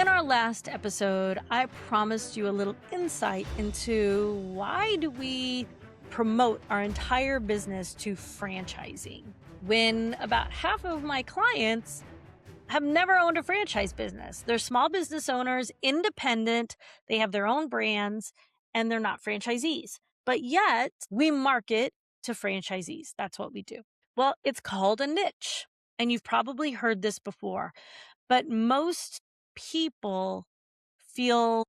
In our last episode, I promised you a little insight into why do we promote our entire business to franchising when about half of my clients have never owned a franchise business. They're small business owners, independent, they have their own brands, and they're not franchisees. But yet we market to franchisees. That's what we do. Well, it's called a niche. And you've probably heard this before, but most people feel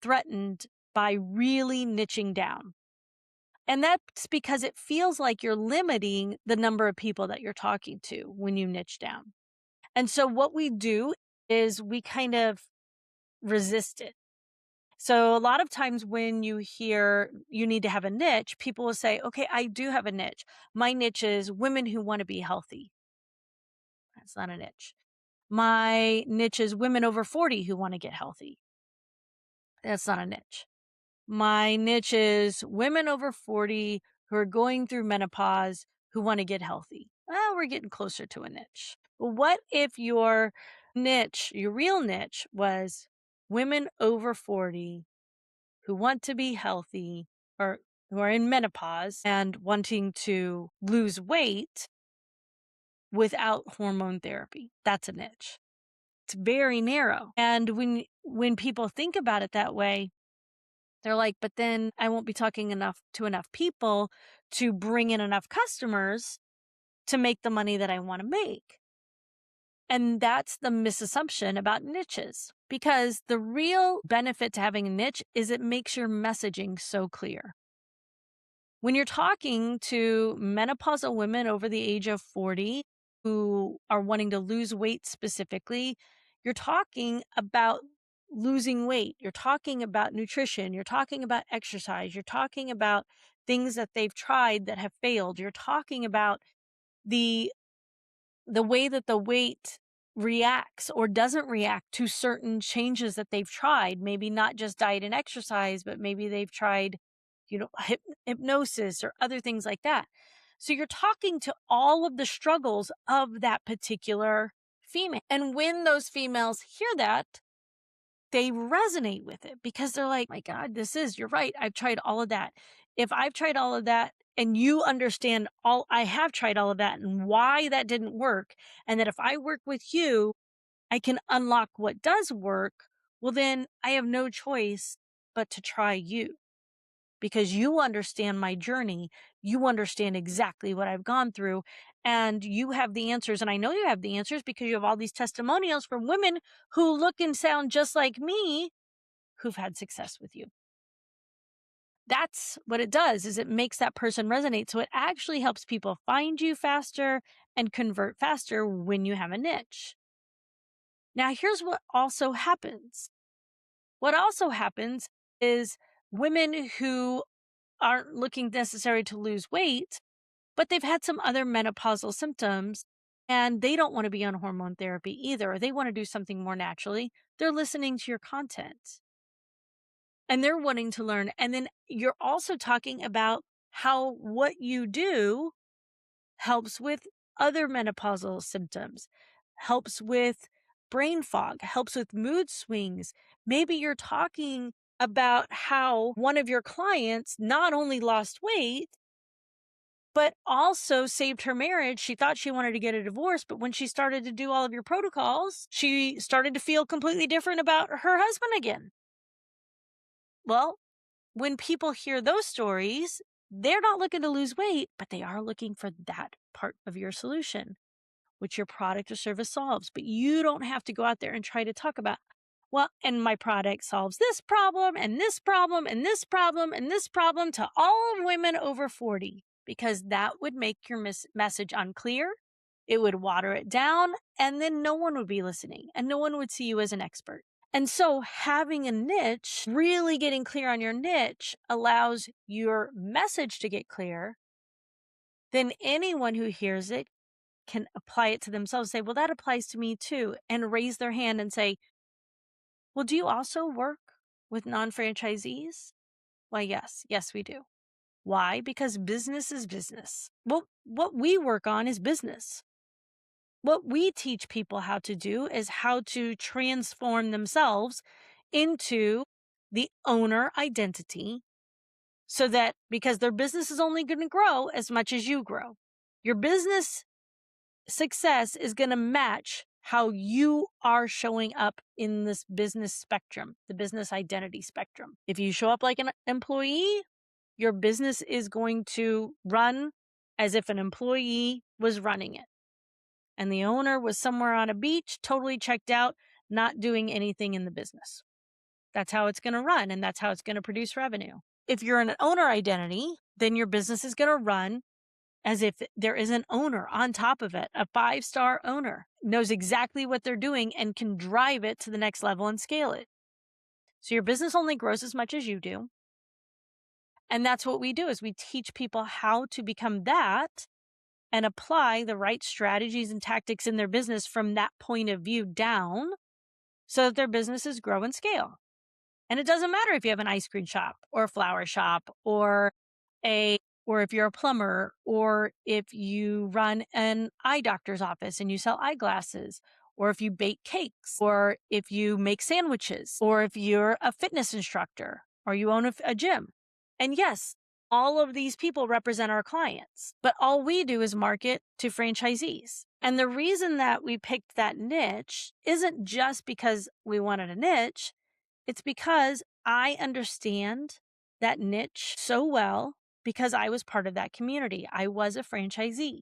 threatened by really niching down. And that's because it feels like you're limiting the number of people that you're talking to when you niche down. And so what we do is we kind of resist it. So a lot of times when you hear you need to have a niche, people will say, okay, I do have a niche. My niche is women who want to be healthy. That's not a niche. My niche is women over 40 who want to get healthy. That's not a niche. My niche is women over 40 who are going through menopause who want to get healthy. Well, we're getting closer to a niche. But what if your niche, your real niche, was women over 40 who want to be healthy or who are in menopause and wanting to lose weight without hormone therapy? That's a niche. It's very narrow. And when people think about it that way, they're like, but then I won't be talking to enough people to bring in enough customers to make the money that I want to make. And that's the misassumption about niches, because the real benefit to having a niche is it makes your messaging so clear. When you're talking to menopausal women over the age of 40 who are wanting to lose weight specifically, you're talking about losing weight. You're talking about nutrition. You're talking about exercise. You're talking about things that they've tried that have failed. You're talking about the way that the weight reacts or doesn't react to certain changes that they've tried. Maybe not just diet and exercise, but maybe they've tried, hypnosis or other things like that. So you're talking to all of the struggles of that particular female. And when those females hear that, they resonate with it because they're like, my God, you're right. I've tried all of that. If I've tried all of that and you understand I have tried all of that and why that didn't work, and that if I work with you, I can unlock what does work, well, then I have no choice but to try you because you understand my journey. You understand exactly what I've gone through, and you have the answers. And I know you have the answers because you have all these testimonials from women who look and sound just like me who've had success with you. That's what it does, is it makes that person resonate. So it actually helps people find you faster and convert faster when you have a niche. Now, here's what also happens. What also happens is women who aren't looking necessarily to lose weight, but they've had some other menopausal symptoms and they don't want to be on hormone therapy either. They want to do something more naturally. They're listening to your content and they're wanting to learn. And then you're also talking about how what you do helps with other menopausal symptoms, helps with brain fog, helps with mood swings. Maybe you're talking about how one of your clients not only lost weight, but also saved her marriage. She thought she wanted to get a divorce, but when she started to do all of your protocols, she started to feel completely different about her husband again. Well, when people hear those stories, they're not looking to lose weight, but they are looking for that part of your solution, which your product or service solves. But you don't have to go out there and try to talk about, well, and my product solves this problem and this problem and this problem and this problem to all women over 40, because that would make your message unclear. It would water it down, and then no one would be listening and no one would see you as an expert. And so having a niche, really getting clear on your niche, allows your message to get clear. Then anyone who hears it can apply it to themselves, say, well, that applies to me too, and raise their hand and say, well, do you also work with non-franchisees? Well, yes, we do. Why? Because business is business. Well, what we work on is business. What we teach people how to do is how to transform themselves into the owner identity so that because their business is only going to grow as much as you grow. Your business success is going to match how you are showing up in this business spectrum, the business identity spectrum. If you show up like an employee, your business is going to run as if an employee was running it. And the owner was somewhere on a beach, totally checked out, not doing anything in the business. That's how it's going to run, and that's how it's going to produce revenue. If you're an owner identity, then your business is going to run as if there is an owner on top of it, a 5-star owner, knows exactly what they're doing and can drive it to the next level and scale it. So your business only grows as much as you do. And that's what we do is we teach people how to become that and apply the right strategies and tactics in their business from that point of view down so that their businesses grow and scale. And it doesn't matter if you have an ice cream shop or a flower shop a or if you're a plumber or if you run an eye doctor's office and you sell eyeglasses or if you bake cakes or if you make sandwiches or if you're a fitness instructor or you own a gym. And yes, all of these people represent our clients, but all we do is market to franchisees. And the reason that we picked that niche isn't just because we wanted a niche. It's because I understand that niche so well because I was part of that community. I was a franchisee.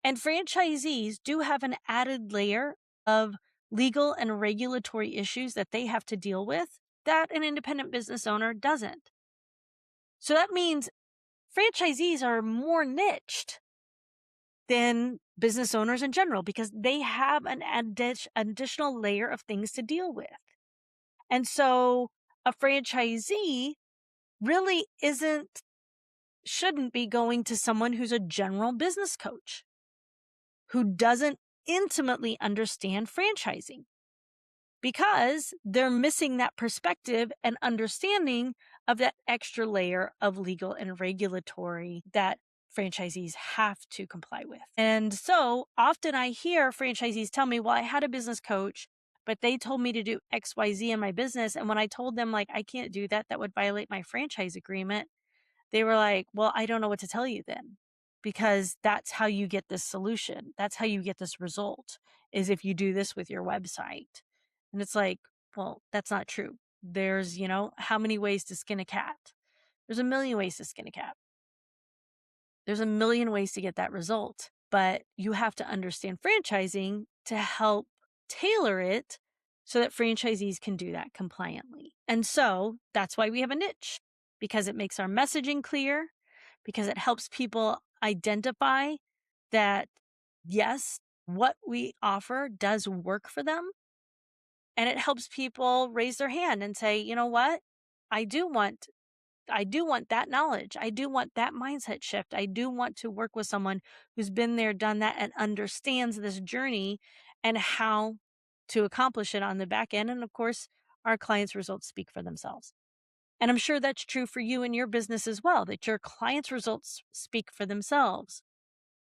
And franchisees do have an added layer of legal and regulatory issues that they have to deal with that an independent business owner doesn't. So that means franchisees are more niched than business owners in general because they have an additional layer of things to deal with. And so a franchisee really shouldn't be going to someone who's a general business coach who doesn't intimately understand franchising because they're missing that perspective and understanding of that extra layer of legal and regulatory that franchisees have to comply with. And so often I hear franchisees tell me, well, I had a business coach, but they told me to do XYZ in my business. And when I told them, like, I can't do that, that would violate my franchise agreement, they were like, well, I don't know what to tell you then, because that's how you get this solution. That's how you get this result is if you do this with your website. And it's like, well, that's not true. There's, how many ways to skin a cat? There's a million ways to skin a cat. There's a million ways to get that result, but you have to understand franchising to help tailor it so that franchisees can do that compliantly. And so that's why we have a niche, because it makes our messaging clear, because it helps people identify that, yes, what we offer does work for them. And it helps people raise their hand and say, you know what? I do want that knowledge. I do want that mindset shift. I do want to work with someone who's been there, done that, and understands this journey and how to accomplish it on the back end. And of course, our clients' results speak for themselves. And I'm sure that's true for you and your business as well, that your clients' results speak for themselves.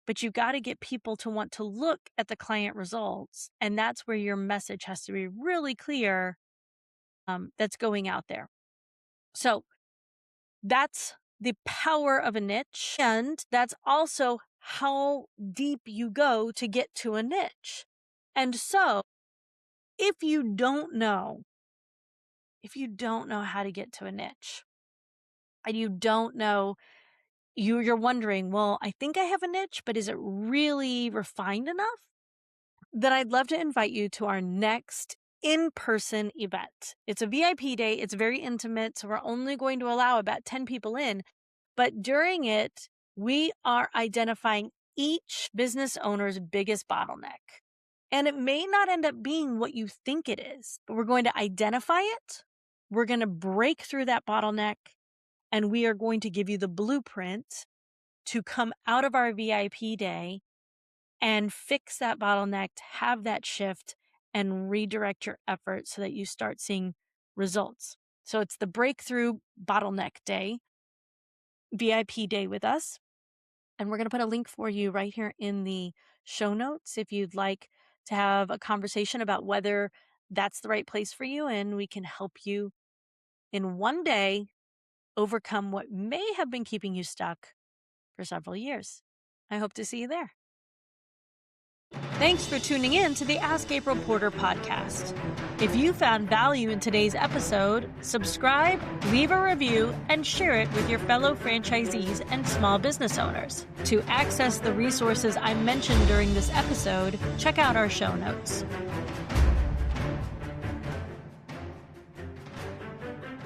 But you've got to get people to want to look at the client results. And that's where your message has to be really clear, that's going out there. So that's the power of a niche. And that's also how deep you go to get to a niche. And so if you don't know how to get to a niche and you don't know, you're wondering, well, I think I have a niche, but is it really refined enough? Then I'd love to invite you to our next in-person event. It's a VIP day. It's very intimate. So we're only going to allow about 10 people in. But during it, we are identifying each business owner's biggest bottleneck. And it may not end up being what you think it is, but we're going to identify it. We're going to break through that bottleneck, and we are going to give you the blueprint to come out of our VIP day and fix that bottleneck, have that shift, and redirect your efforts so that you start seeing results. So it's the breakthrough bottleneck day, VIP day with us. And we're going to put a link for you right here in the show notes if you'd like to have a conversation about whether that's the right place for you, and we can help you in one day overcome what may have been keeping you stuck for several years. I hope to see you there. Thanks for tuning in to the Ask April Porter podcast. If you found value in today's episode, subscribe, leave a review, and share it with your fellow franchisees and small business owners. To access the resources I mentioned during this episode, check out our show notes.